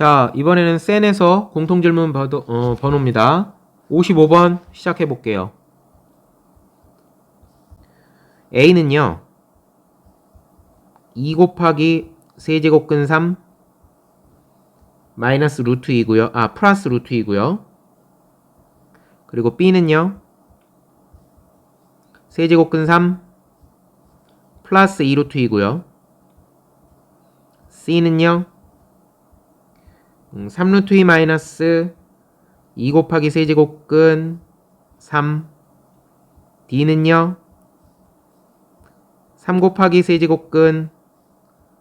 자, 이번에는 센에서 공통질문 번호입니다. 55번 시작해 볼게요. A는요, 2 곱하기 세제곱근 3 마이너스 루트 2고요. 플러스 루트 2고요. 그리고 B는요, 세제곱근 3 플러스 2 루트 2고요. C는요, 3 루트 2 마이너스 2 곱하기 세제곱근 3. D는요, 3 곱하기 세제곱근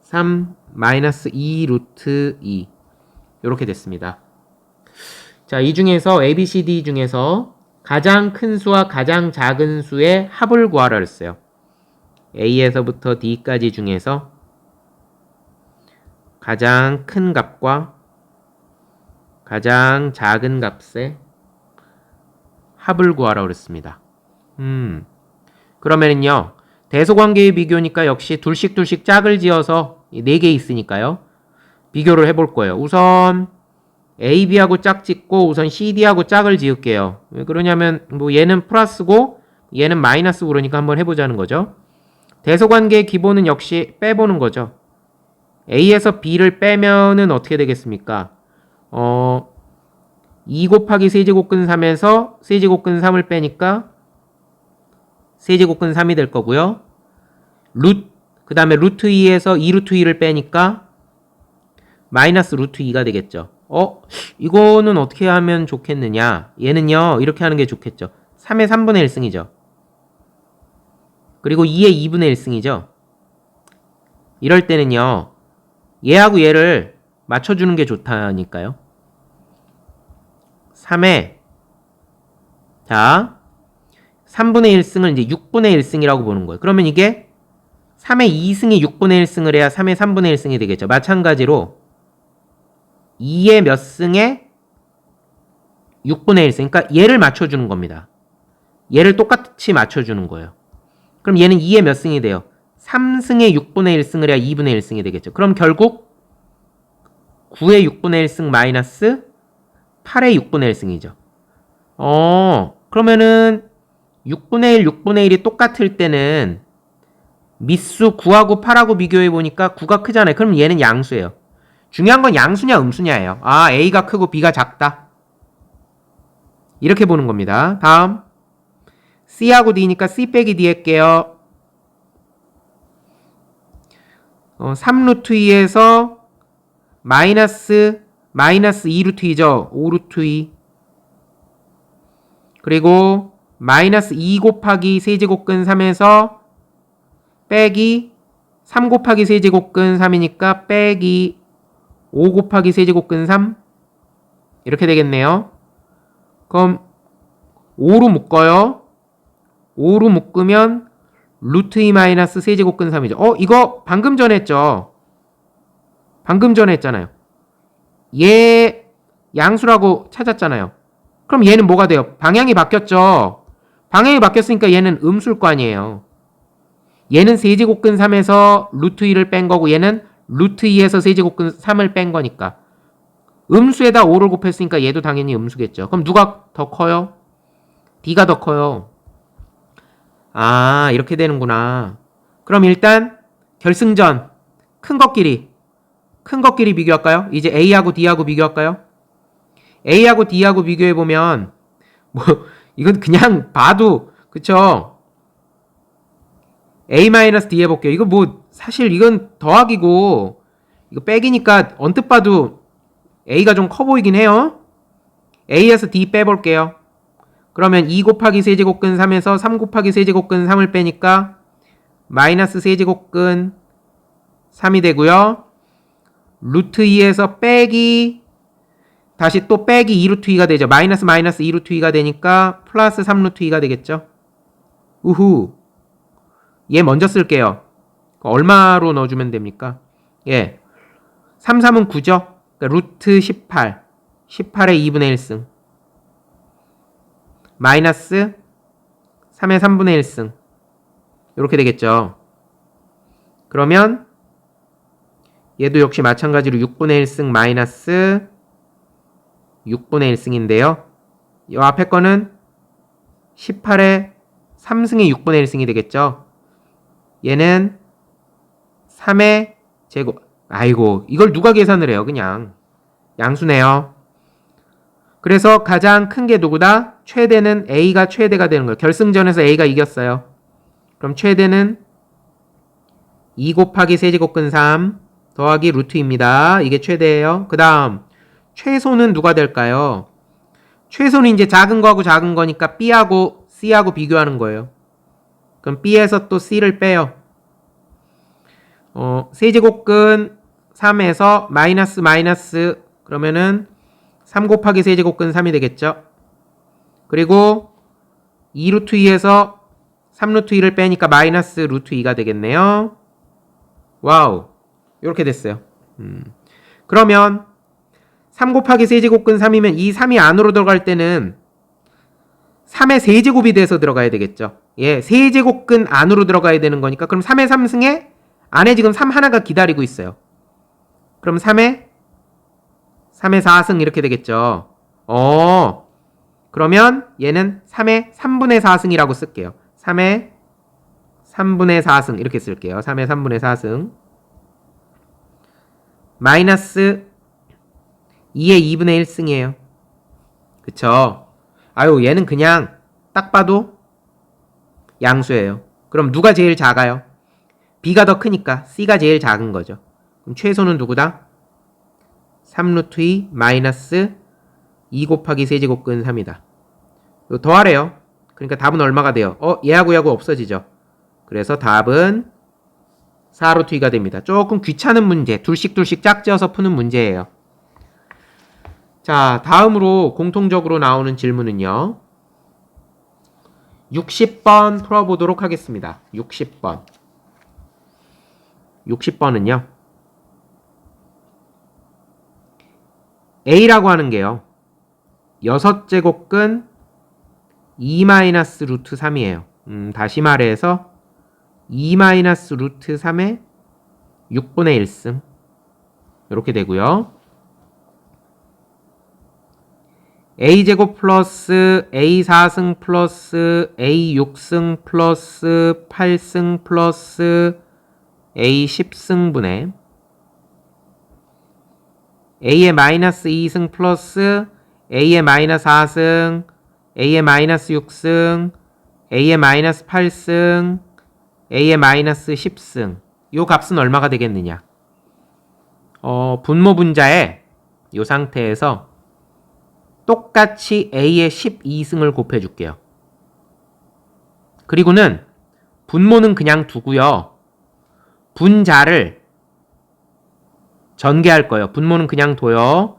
3 마이너스 2 루트 2. 이렇게 됐습니다. 자, 이 중에서 A, B, C, D 중에서 가장 큰 수와 가장 작은 수의 합을 구하라 그랬어요. A에서부터 D까지 중에서 가장 큰 값과 가장 작은 값의 합을 구하라 그랬습니다. 그러면은요, 대소관계의 비교니까 역시 둘씩 짝을 지어서 4개 있으니까요. 비교를 해볼 거예요. 우선 A, B하고 짝 짓고 우선 C, D하고 짝을 지을게요. 왜 그러냐면 뭐 얘는 플러스고 얘는 마이너스고 그러니까 한번 해보자는 거죠. 대소관계의 기본은 역시 빼보는 거죠. A에서 B를 빼면은 어떻게 되겠습니까? 2 곱하기 세제곱근 3에서 세제곱근 3을 빼니까 세제곱근 3이 될 거고요. 그 다음에 루트 2에서 2 루트 2를 빼니까 마이너스 루트 2가 되겠죠. 이거는 어떻게 하면 좋겠느냐? 얘는요, 이렇게 하는 게 좋겠죠. 3의 3분의 1승이죠. 그리고 2의 2분의 1승이죠. 이럴 때는요, 얘하고 얘를 맞춰주는 게 좋다니까요. 3에, 자, 3분의 1승을 이제 6분의 1승이라고 보는 거예요. 그러면 이게 3의 2승이 6분의 1승을 해야 3의 3분의 1승이 되겠죠. 마찬가지로 2의 몇 승에 6분의 1승. 그러니까 얘를 맞춰주는 겁니다. 얘를 똑같이 맞춰주는 거예요. 그럼 얘는 2의 몇 승이 돼요? 3승에 6분의 1승을 해야 2분의 1승이 되겠죠. 그럼 결국 9의 6분의 1승 마이너스 8의 6분의 1승이죠. 그러면은 6분의 1, 6분의 1이 똑같을 때는 밑수 9하고 8하고 비교해보니까 9가 크잖아요. 그럼 얘는 양수예요. 중요한 건 양수냐 음수냐예요. A가 크고 B가 작다. 이렇게 보는 겁니다. 다음 C하고 D니까 C 빼기 D 할게요. 3 루트 2에서 마이너스 2 루트 2죠. 5 루트 2. 그리고 마이너스 2 곱하기 세제곱근 3에서 빼기 3 곱하기 세제곱근 3이니까 빼기 5 곱하기 세제곱근 3. 이렇게 되겠네요. 그럼 5로 묶어요. 5로 묶으면 루트 2 마이너스 세제곱근 3이죠. 이거 방금 전에 했죠. 방금 전에 했잖아요. 얘 양수라고 찾았잖아요. 그럼 얘는 뭐가 돼요? 방향이 바뀌었죠. 방향이 바뀌었으니까 얘는 음수일 거 아니에요. 얘는 세제곱근 3에서 루트 2를 뺀 거고 얘는 루트 2에서 세제곱근 3을 뺀 거니까 음수에다 5를 곱했으니까 얘도 당연히 음수겠죠. 그럼 누가 더 커요? D가 더 커요. 이렇게 되는구나. 그럼 일단 결승전 큰 것끼리 비교할까요? 이제 A하고 D하고 비교할까요? A하고 D하고 비교해보면 이건 그냥 봐도 그쵸? A-D 해볼게요. 이거 사실 이건 더하기고 이거 빼기니까 언뜻 봐도 A가 좀 커 보이긴 해요. A에서 D 빼볼게요. 그러면 2 곱하기 세제곱근 3에서 3 곱하기 세제곱근 3을 빼니까 마이너스 세제곱근 3이 되고요. 루트 2에서 빼기 다시 또 빼기 2 루트 2가 되죠. 마이너스 2 루트 2가 되니까 플러스 3 루트 2가 되겠죠. 우후. 얘 먼저 쓸게요. 얼마로 넣어주면 됩니까? 3, 3은 9죠. 그러니까 루트 18. 18의 2분의 1승. 마이너스 3의 3분의 1승. 이렇게 되겠죠. 그러면 얘도 역시 마찬가지로 6분의 1승 마이너스 6분의 1승인데요. 이 앞에 거는 18에 3승의 6분의 1승이 되겠죠. 얘는 3의 제곱. 아이고, 이걸 누가 계산을 해요? 그냥 양수네요. 그래서 가장 큰 게 누구다? 최대는 A가 최대가 되는 거예요. 결승전에서 A가 이겼어요. 그럼 최대는 2 곱하기 세제곱근 3 더하기 루트입니다. 이게 최대예요. 그 다음 최소는 누가 될까요? 최소는 이제 작은 거하고 작은 거니까 B하고 C하고 비교하는 거예요. 그럼 B에서 또 C를 빼요. 세제곱근 3에서 마이너스 그러면은 3 곱하기 세제곱근 3이 되겠죠. 그리고 2 루트 2에서 3 루트 2를 빼니까 마이너스 루트 2가 되겠네요. 와우, 이렇게 됐어요. 그러면 3 곱하기 세제곱근 3이면 이 3이 안으로 들어갈 때는 3의 세제곱이 돼서 들어가야 되겠죠. 예, 세제곱근 안으로 들어가야 되는 거니까 그럼 3의 3승에 안에 지금 3 하나가 기다리고 있어요. 그럼 3의 4승 이렇게 되겠죠. 그러면 얘는 3의 3분의 4승이라고 쓸게요. 3의 3분의 4승 이렇게 쓸게요. 3의 3분의 4승 마이너스 2의 2분의 1승이에요. 그쵸? 아유, 얘는 그냥 딱 봐도 양수예요. 그럼 누가 제일 작아요? B가 더 크니까 C가 제일 작은 거죠. 그럼 최소는 누구다? 3 루트 2 마이너스 2 곱하기 세제곱근 3이다. 이거 더하래요. 그러니까 답은 얼마가 돼요? 얘하고 얘하고 없어지죠. 그래서 답은 4 루트 2가 됩니다. 조금 귀찮은 문제, 둘씩 짝지어서 푸는 문제예요. 자, 다음으로 공통적으로 나오는 질문은요. 60번 풀어보도록 하겠습니다. 60번은요. A라고 하는 게요. 6제곱근 2 마이너스 루트 3이에요. 다시 말해서 2 마이너스 루트 3의 6분의 1승 이렇게 되고요. A제곱 플러스 A4승 플러스 A6승 플러스 8승 플러스 A10승분의 A의 마이너스 2승 플러스 A의 마이너스 4승 A의 마이너스 6승 A의 마이너스 8승 A의 마이너스 10승 요 값은 얼마가 되겠느냐? 분모 분자에 요 상태에서 똑같이 A의 12승을 곱해줄게요. 그리고는 분모는 그냥 두고요. 분자를 전개할 거예요. 분모는 그냥 둬요.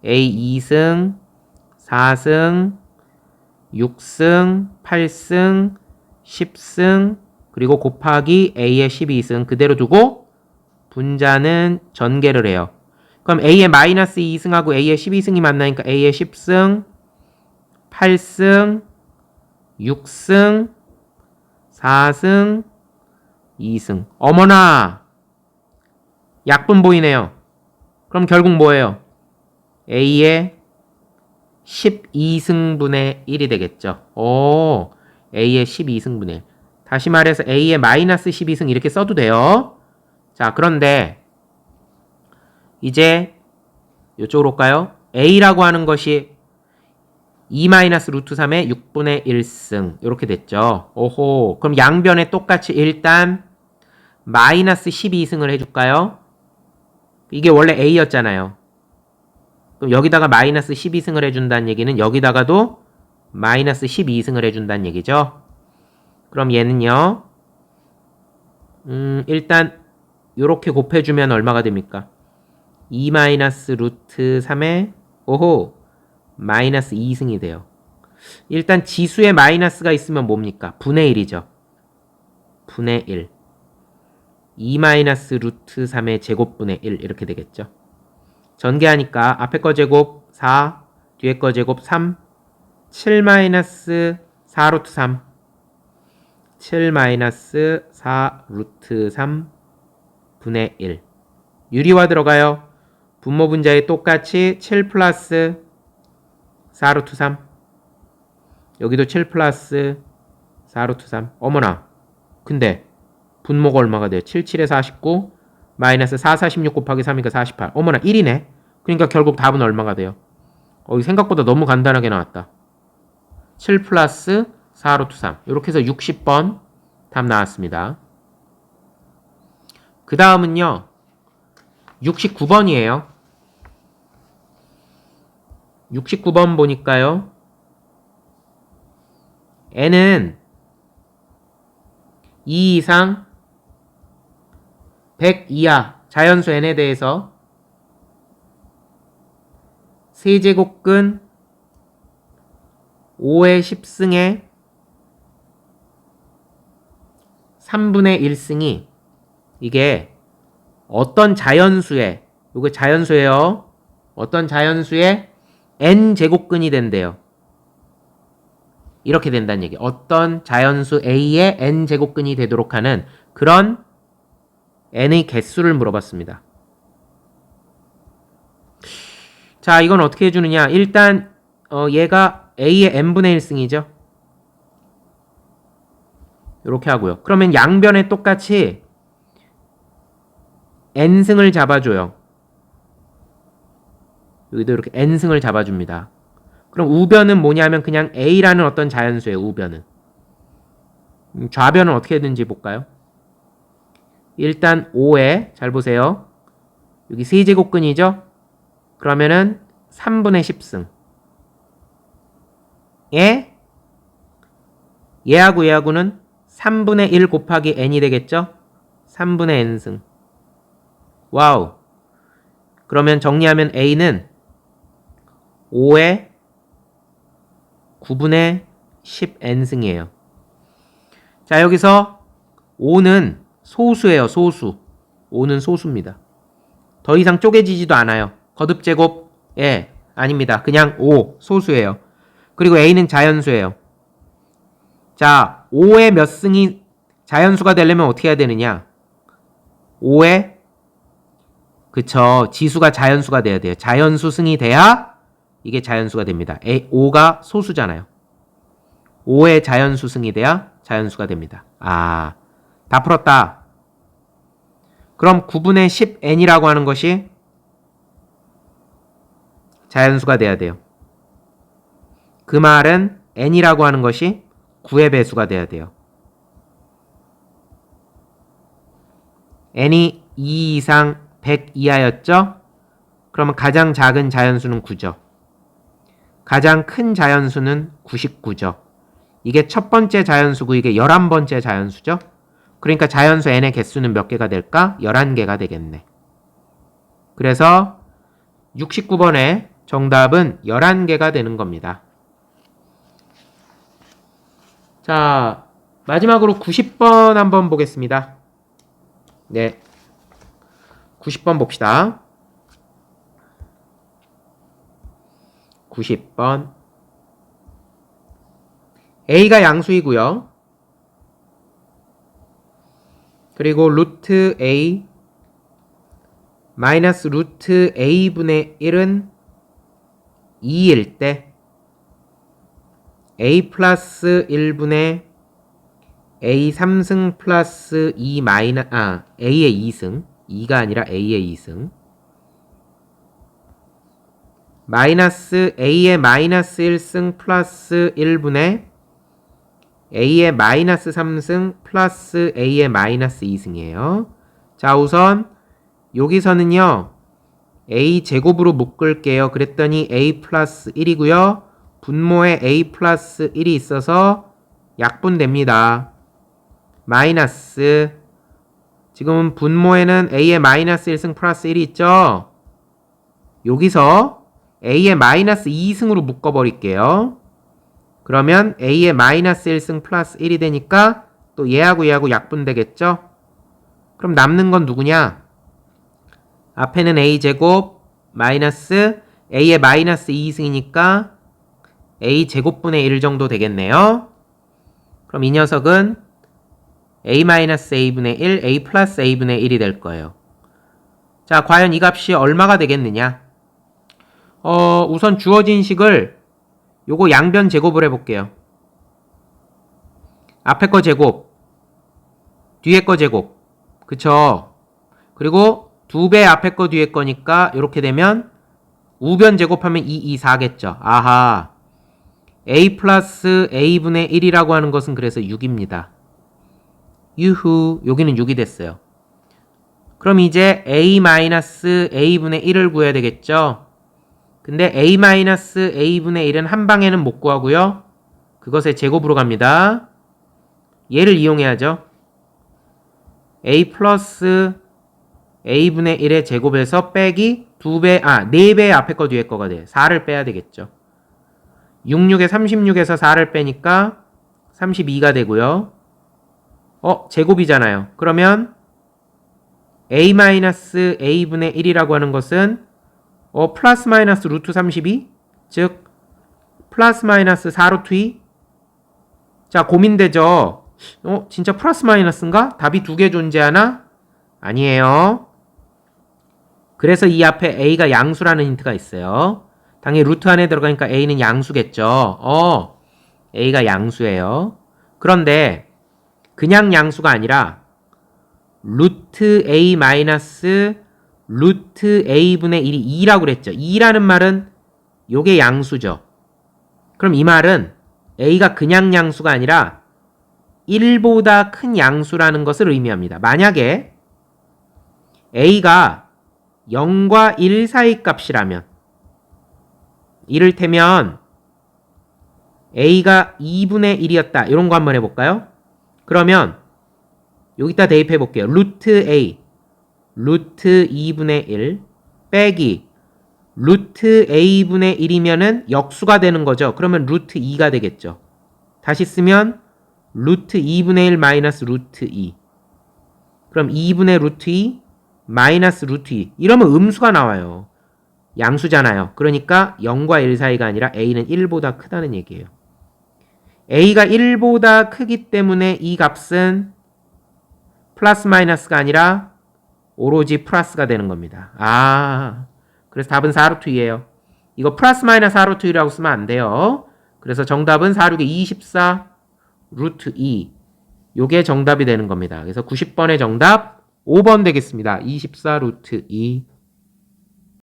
A 2승, 4승, 6승, 8승, 10승, 그리고 곱하기 A의 12승 그대로 두고 분자는 전개를 해요. 그럼 A의 마이너스 2승하고 A의 12승이 만나니까 A의 10승, 8승, 6승, 4승, 2승. 어머나! 약분 보이네요. 그럼 결국 뭐예요? A의 12승분의 1이 되겠죠. A의 12승분의 1. 다시 말해서 A의 마이너스 12승 이렇게 써도 돼요. 자, 그런데 이제 이쪽으로 올까요? A라고 하는 것이 2 마이너스 루트 3의 6분의 1승 이렇게 됐죠. 오호. 그럼 양변에 똑같이 일단 마이너스 12승을 해줄까요? 이게 원래 A였잖아요. 그럼 여기다가 마이너스 12승을 해준다는 얘기는 여기다가도 마이너스 12승을 해준다는 얘기죠. 그럼 얘는요. 일단 요렇게 곱해주면 얼마가 됩니까? 2 마이너스 루트 3의 오호 마이너스 2승이 돼요. 일단 지수에 마이너스가 있으면 뭡니까? 분의 1이죠. 분의 1. 2 마이너스 루트 3의 제곱분의 1 이렇게 되겠죠. 전개하니까 앞에 거 제곱 4, 뒤에 거 제곱 3, 7 마이너스 4 루트 3, 7 마이너스 4 루트 3 분의 1 유리화 들어가요. 분모 분자에 똑같이 7 플러스 4루트 3. 여기도 7 플러스 4루트 3. 어머나. 근데 분모가 얼마가 돼요? 7, 7에 49 마이너스 4, 46 곱하기 3이니까 48. 어머나 1이네. 그러니까 결국 답은 얼마가 돼요? 생각보다 너무 간단하게 나왔다. 7 플러스 4루트 3. 이렇게 해서 60번 답 나왔습니다. 그 다음은요. 69번이에요. 69번 보니까요. n은 2 이상 100 이하 자연수 n에 대해서 세제곱근 5의 10승에 3분의 1승이 이게 어떤 자연수의 이거 자연수예요. 어떤 자연수의 n제곱근이 된대요. 이렇게 된다는 얘기. 어떤 자연수 A의 n제곱근이 되도록 하는 그런 n의 개수를 물어봤습니다. 자, 이건 어떻게 해주느냐. 일단 얘가 A의 n분의 1승이죠. 이렇게 하고요. 그러면 양변에 똑같이 n승을 잡아줘요. 여기도 이렇게 n승을 잡아줍니다. 그럼 우변은 뭐냐면 그냥 A라는 어떤 자연수예요. 우변은. 좌변은 어떻게 되는지 볼까요? 일단 5에 잘 보세요. 여기 세제곱근이죠? 그러면은 3분의 10승. 얘하고는 3분의 1 곱하기 n이 되겠죠? 3분의 n승. 와우. 그러면 정리하면 A는 5의 9분의 10n승이에요. 자, 여기서 5는 소수예요. 소수. 5는 소수입니다. 더 이상 쪼개지지도 않아요. 거듭제곱 아닙니다. 그냥 5 소수예요. 그리고 A는 자연수예요. 자, 5의 몇 승이 자연수가 되려면 어떻게 해야 되느냐? 5의 그쵸. 지수가 자연수가 돼야 돼요. 자연수 승이 돼야 이게 자연수가 됩니다. 5가 소수잖아요. 5의 자연수 승이 돼야 자연수가 됩니다. 아, 다 풀었다. 그럼 9분의 10n이라고 하는 것이 자연수가 돼야 돼요. 그 말은 n이라고 하는 것이 9의 배수가 돼야 돼요. n이 2 이상 100 이하였죠? 그러면 가장 작은 자연수는 9죠. 가장 큰 자연수는 99죠. 이게 첫 번째 자연수고 이게 11번째 자연수죠. 그러니까 자연수 n의 개수는 몇 개가 될까? 11개가 되겠네. 그래서 69번의 정답은 11개가 되는 겁니다. 자, 마지막으로 90번 한번 보겠습니다. 네. 90번 봅시다. 90번. A가 양수이고요. 그리고 루트 A 마이너스 루트 A분의 1은 2일 때 A 플러스 1분의 A 3승 플러스 2 A의 2승 2가 아니라 A의 2승 마이너스 A의 마이너스 1승 플러스 1분의 A의 마이너스 3승 플러스 A의 마이너스 2승이에요. 자, 우선 여기서는요. A 제곱으로 묶을게요. 그랬더니 A 플러스 1이고요. 분모에 A 플러스 1이 있어서 약분됩니다. 마이너스 지금 분모에는 A의 마이너스 1승 플러스 1이 있죠. 여기서 A의 마이너스 2승으로 묶어버릴게요. 그러면 A의 마이너스 1승 플러스 1이 되니까 또 얘하고 약분되겠죠. 그럼 남는 건 누구냐? 앞에는 A제곱 마이너스 A의 마이너스 2승이니까 A제곱분의 1 정도 되겠네요. 그럼 이 녀석은 A-A분의 1, A 플러스 A분의 1이 될 거예요. 자, 과연 이 값이 얼마가 되겠느냐? 우선 주어진 식을 요거 양변 제곱을 해볼게요. 앞에 거 제곱, 뒤에 거 제곱. 그쵸? 그리고 2배 앞에 거 뒤에 거니까 이렇게 되면 우변 제곱하면 2, 4겠죠. 아하. a 플러스 a분의 1이라고 하는 것은 그래서 6입니다. 유후. 여기는 6이 됐어요. 그럼 이제 a 마이너스 a분의 1을 구해야 되겠죠. 근데 a 마이너스 a분의 1은 한 방에는 못 구하고요. 그것의 제곱으로 갑니다. 얘를 이용해야죠. a 플러스 a분의 1의 제곱에서 빼기 4배 앞에 거 뒤에 거가 돼요. 4를 빼야 되겠죠. 66에 36에서 4를 빼니까 32가 되고요. 제곱이잖아요. 그러면 a-a분의 1이라고 하는 것은 플러스 마이너스 루트 32, 즉 플러스 마이너스 4 루트 2. 자, 고민되죠? 진짜 플러스 마이너스인가? 답이 2개 존재하나? 아니에요. 그래서 이 앞에 a가 양수라는 힌트가 있어요. 당연히 루트 안에 들어가니까 a는 양수겠죠. a가 양수예요. 그런데 그냥 양수가 아니라 루트 a 마이너스 루트 a분의 1이 2라고 그랬죠. 2라는 말은 요게 양수죠. 그럼 이 말은 a가 그냥 양수가 아니라 1보다 큰 양수라는 것을 의미합니다. 만약에 a가 0과 1 사이 값이라면, 이를테면 a가 2분의 1이었다. 이런 거 한번 해볼까요? 그러면 여기다 대입해 볼게요. 루트 a, 루트 2분의 1 빼기 루트 a분의 1이면은 역수가 되는 거죠. 그러면 루트 2가 되겠죠. 다시 쓰면 루트 2분의 1 마이너스 루트 2. 그럼 2분의 루트 2 마이너스 루트 2. 이러면 음수가 나와요. 양수잖아요. 그러니까 0과 1 사이가 아니라 a는 1보다 크다는 얘기예요. a가 1보다 크기 때문에 이 값은 플러스 마이너스가 아니라 오로지 플러스가 되는 겁니다. 그래서 답은 4루트 2예요. 이거 플러스 마이너스 4루트 2라고 쓰면 안 돼요. 그래서 정답은 4, 6에 24 루트 2. 요게 정답이 되는 겁니다. 그래서 90번의 정답 5번 되겠습니다. 24 루트 2.